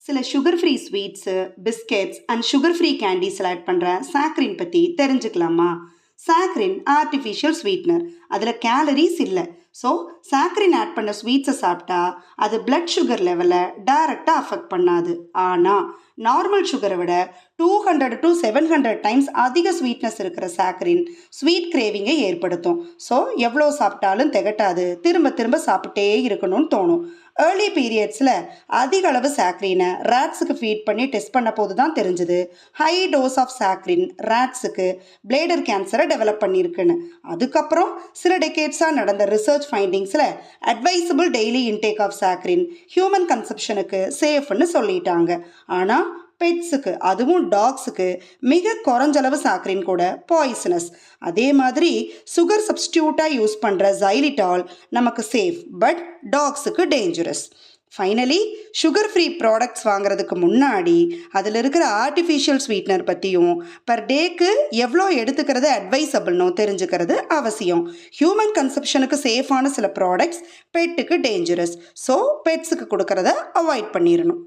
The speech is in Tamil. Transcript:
சில sugar free sweets, biscuits and sugar free கேண்டீஸில் ஆட் பண்ணுற சாக்ரின் பற்றி தெரிஞ்சுக்கலாமா? Saccharin artificial sweetener. அதில் கேலரிஸ் இல்லை. ஸோ சாக்ரின் ஆட் பண்ண ஸ்வீட்ஸை சாப்பிட்டா அது பிளட் சுகர் லெவலை டைரெக்டாக அஃபெக்ட் பண்ணாது. ஆனால் நார்மல் சுகரை விட 200 to 700 டைம்ஸ் அதிக ஸ்வீட்னஸ் இருக்கிற சாக்ரின் ஸ்வீட் கிரேவிங்கை ஏற்படுத்தும். ஸோ எவ்வளோ சாப்பிட்டாலும் திகட்டாது, திரும்ப திரும்ப சாப்பிட்டே இருக்கணும்னு தோணும். ஏர்லி பீரியட்ஸில் அதிக அளவு சாக்ரீனை ரேட்ஸுக்கு ஃபீட் பண்ணி டெஸ்ட் பண்ண போது தான் தெரிஞ்சுது ஹை டோஸ் ஆஃப் சாக்ரின் ரேட்ஸுக்கு பிளேடர் கேன்சரை டெவலப் பண்ணியிருக்குன்னு. அதுக்கப்புறம் சில டெக்கேட்ஸாக நடந்த ரிசர்ச் ஃபைண்டிங்ஸில் advisable daily intake of saccharin human கன்சப்ஷனுக்கு சேஃப்னு சொல்லிட்டாங்க. ஆனால் பெட்ஸுக்கு, அதுவும் டாக்ஸுக்கு மிக குறைஞ்சளவு சாக்ரின் கூட பாய்சனஸ். அதே மாதிரி சுகர் சப்ஸ்டியூட்டாக யூஸ் பண்ணுற ஜைலிட்டால் நமக்கு சேஃப், பட் டாக்ஸுக்கு dangerous. Finally sugar free products வாங்குறதுக்கு முன்னாடி அதில் இருக்கிற ஆர்டிஃபிஷியல் ஸ்வீட்னர் பற்றியும் பர் டேக்கு எவ்வளோ எடுத்துக்கிறது அட்வைசபிள்னோ தெரிஞ்சுக்கிறது அவசியம். ஹியூமன் கன்சப்ஷனுக்கு சேஃபான சில ப்ராடக்ட்ஸ் பெட்டுக்கு டேஞ்சரஸ். ஸோ பெட்ஸுக்கு கொடுக்கறத அவாய்ட் பண்ணிடணும்.